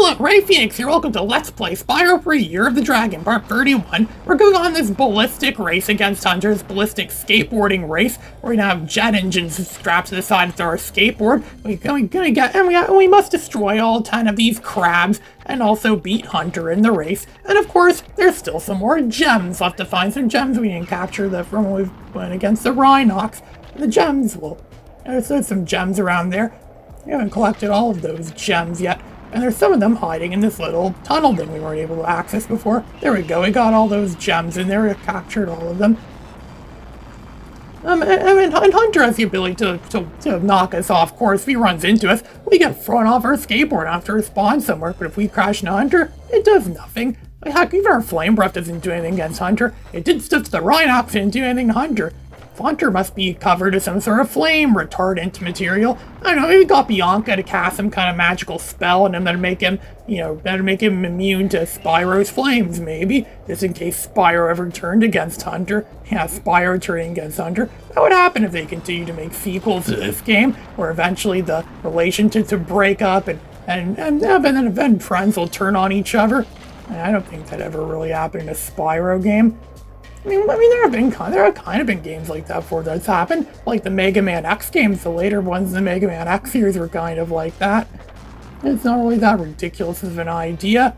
Hello, Ray Phoenix here. Welcome to Let's Play Spyro for Year of the Dragon, Part 31. We're going on this ballistic race against Hunter's ballistic skateboarding race. We're gonna have jet engines strapped to the side of our skateboard. We must destroy all 10 of these crabs and also beat Hunter in the race. And of course, there's still some more gems left to find. Some gems we didn't capture from when we went against the Rhinox. The gems, well, there's some gems around there. We haven't collected all of those gems yet. And there's some of them hiding in this little tunnel thing we weren't able to access before. There we go, we got all those gems in there, we captured all of them. And Hunter has the ability to knock us off course. If he runs into us, we get thrown off our skateboard after we spawn somewhere. But if we crash into Hunter, it does nothing. Heck, even our flame breath doesn't do anything against Hunter. It did stuff to the Rhinox, didn't do anything to Hunter. Hunter must be covered with some sort of flame retardant material. I don't know, maybe got Bianca to cast some kind of magical spell on him that'd make him, that'd make him immune to Spyro's flames, maybe. Just in case Spyro ever turned against Hunter. Yeah, Spyro turning against Hunter. That would happen if they continue to make sequels to this game, where eventually the relationships would break up and then friends will turn on each other. And I don't think that ever really happened in a Spyro game. I mean, there have kind of been games like that before that's happened. Like the Mega Man X games, the later ones in the Mega Man X series were kind of like that. It's not really that ridiculous of an idea.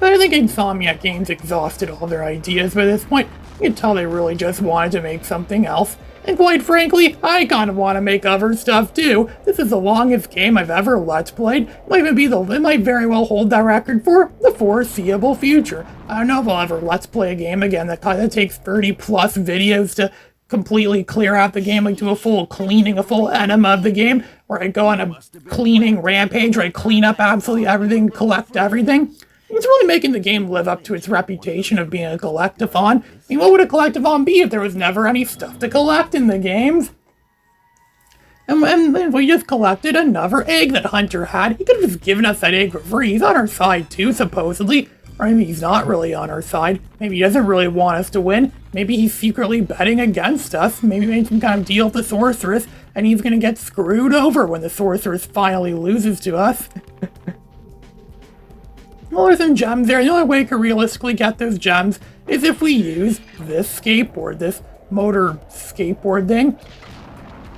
But I think Insomniac Games exhausted all their ideas by this point. You can tell they really just wanted to make something else. And quite frankly, I kind of want to make other stuff too. This is the longest game I've ever Let's Played. It might very well hold that record for the foreseeable future. I don't know if I'll ever Let's Play a game again that kind of takes 30 plus videos to completely clear out the game, like do a full cleaning, a full enema of the game, where I go on a cleaning rampage where I clean up absolutely everything, collect everything. It's really making the game live up to its reputation of being a collectathon. I mean, what would a collectathon be if there was never any stuff to collect in the games? And we just collected another egg that Hunter had. He could have just given us that egg for free. He's on our side too, supposedly. Or maybe he's not really on our side. Maybe he doesn't really want us to win. Maybe he's secretly betting against us. Maybe he made some kind of deal with the sorceress, and he's gonna get screwed over when the sorceress finally loses to us. Well, there's some gems there. The only way we can realistically get those gems is if we use this skateboard, this motor skateboard thing,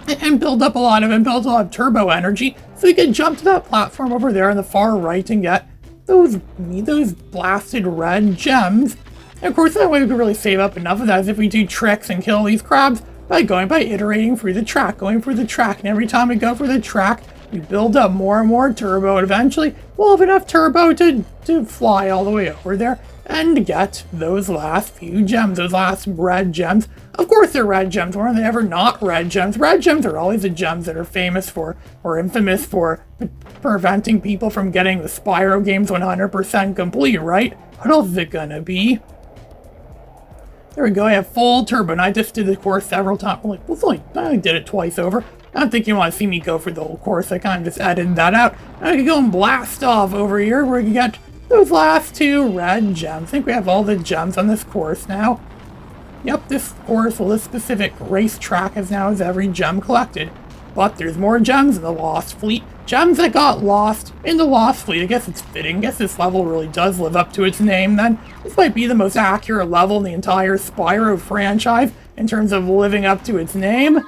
and build up a lot of turbo energy, so we can jump to that platform over there on the far right and get those blasted red gems. And of course, that way we can really save up enough of that is if we do tricks and kill these crabs by iterating through the track, going through the track, and every time we go through the track, we build up more and more turbo, and eventually we'll have enough turbo to fly all the way over there and get those last few gems, those last red gems. Of course they're red gems, why are they ever not red gems? Red gems are always the gems that are famous for, or infamous for, preventing people from getting the Spyro games 100% complete, right? What else is it gonna be? There we go, I have full turbo, and I just did the course several times. I only did it twice over. I don't think you want to see me go for the whole course. I kind of just edited that out. I can go and blast off over here where we can get those last two red gems. I think we have all the gems on this course now. Yep, this course, well, this specific racetrack has every gem collected. But there's more gems in the Lost Fleet. Gems that got lost in the Lost Fleet. I guess it's fitting. I guess this level really does live up to its name then. This might be the most accurate level in the entire Spyro franchise in terms of living up to its name.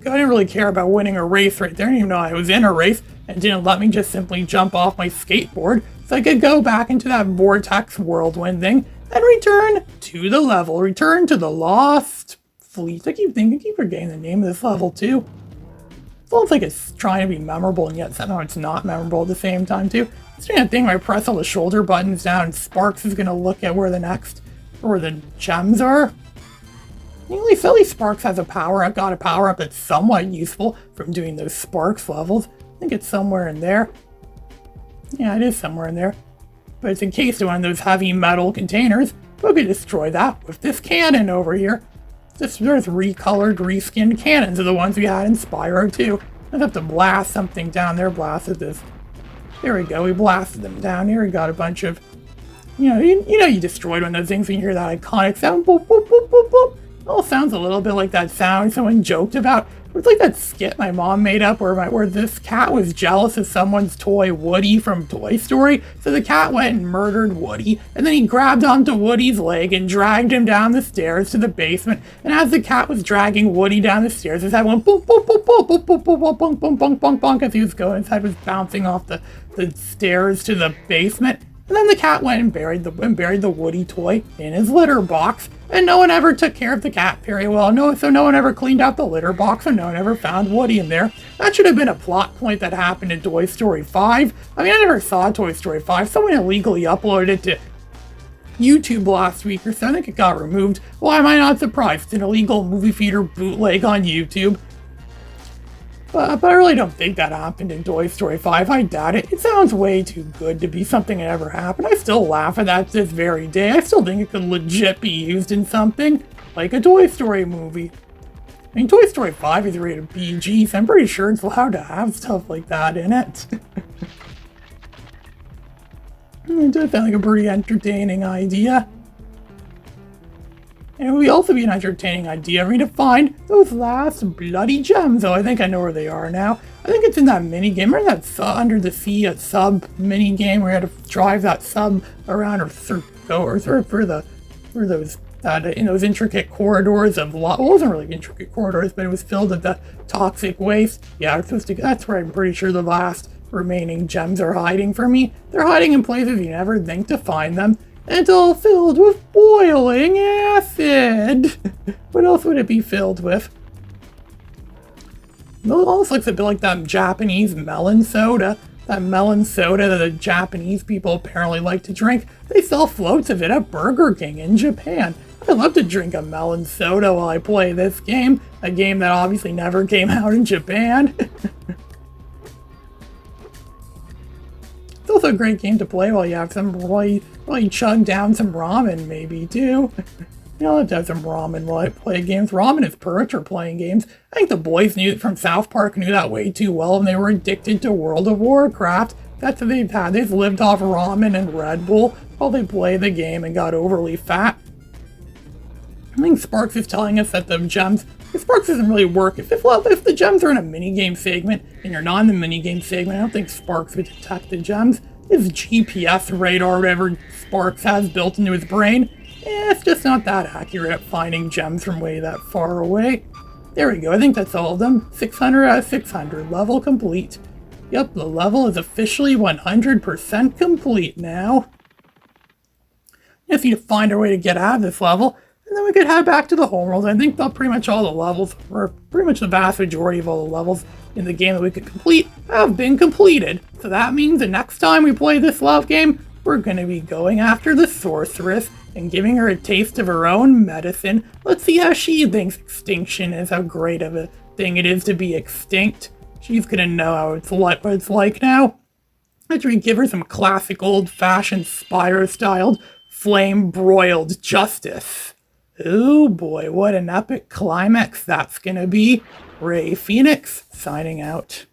I didn't really care about winning a race right there. I didn't even know I was in a race, and didn't let me just simply jump off my skateboard so I could go back into that vortex whirlwind thing and return to the level, return to the Lost Fleet. I keep forgetting the name of this level too. It's almost like it's trying to be memorable, and yet somehow it's not memorable at the same time too. It's doing that thing where I press all the shoulder buttons down and Sparks is gonna look at where the gems are. At least Sparks has a power-up, got a power-up that's somewhat useful from doing those Sparks levels. I think it's somewhere in there. Yeah, it is somewhere in there. But it's encased in one of those heavy metal containers. We could destroy that with this cannon over here. There's recolored, reskinned cannons are the ones we had in Spyro 2. I have to blast something down there, blasted this. There we go, we blasted them down here. We got a bunch of, you destroyed one of those things when you hear that iconic sound, boop, boop, boop, boop, boop. It all sounds a little bit like that sound someone joked about. It's like that skit my mom made up where this cat was jealous of someone's toy Woody from Toy Story. So the cat went and murdered Woody, and then he grabbed onto Woody's leg and dragged him down the stairs to the basement. And as the cat was dragging Woody down the stairs, his head went boom, boom, boom, boom, boom, boom, boom, boom, boom, boom, boom, boom, boom, as he was going. His head was bouncing off the stairs to the basement. And then the cat went and buried the Woody toy in his litter box, and no one ever took care of the cat very well. So no one ever cleaned out the litter box, and no one ever found Woody in there. That should have been a plot point that happened in Toy Story 5. I mean, I never saw Toy Story 5. Someone illegally uploaded it to YouTube last week or so. I think it got removed. Why am I not surprised? It's an illegal movie theater bootleg on YouTube. But I really don't think that happened in Toy Story 5. I doubt it. It sounds way too good to be something that ever happened. I still laugh at that this very day. I still think it could legit be used in something like a Toy Story movie. I mean, Toy Story 5 is rated PG, so I'm pretty sure it's allowed to have stuff like that in it. It does sound like a pretty entertaining idea. And it would also be an entertaining idea for me to find those last bloody gems. Oh, I think I know where they are now. I think it's in that mini game. Remember that under the sea sub mini game where you had to drive that sub around or through those in those intricate corridors of well, it wasn't really intricate corridors, but it was filled with the toxic waste. Yeah, that's where I'm pretty sure the last remaining gems are hiding for me. They're hiding in places you never think to find them. And it's all filled with boiling acid. What else would it be filled with? It almost looks a bit like that Japanese melon soda. That melon soda that the Japanese people apparently like to drink. They sell floats of it at Burger King in Japan. I'd love to drink a melon soda while I play this game. A game that obviously never came out in Japan. It's also a great game to play while you have while you chug down some ramen, maybe, too. You know, I'll have some ramen while I play games. Ramen is perfect for playing games. I think the boys from South Park knew that way too well, and they were addicted to World of Warcraft. That's what they've had. They've lived off ramen and Red Bull while they play the game and got overly fat. I think Sparks is telling us that the gems... Sparks doesn't really work. If the gems are in a minigame segment and you're not in the minigame segment, I don't think Sparks would detect the gems. His GPS radar, whatever Sparks has built into his brain, it's just not that accurate at finding gems from way that far away. There we go. I think that's all of them. 600 out of 600. Level complete. Yep, the level is officially 100% complete now. Just need to find our way to get out of this level. And then we could head back to the homeworld. I think pretty much all the levels, or pretty much the vast majority of all the levels in the game that we could complete have been completed. So that means the next time we play this love game, we're going to be going after the sorceress and giving her a taste of her own medicine. Let's see how she thinks extinction is, how great of a thing it is to be extinct. She's going to know what it's like now. After we give her some classic old-fashioned Spyro-styled flame-broiled justice. Oh boy, what an epic climax that's gonna be. Ray Phoenix, signing out.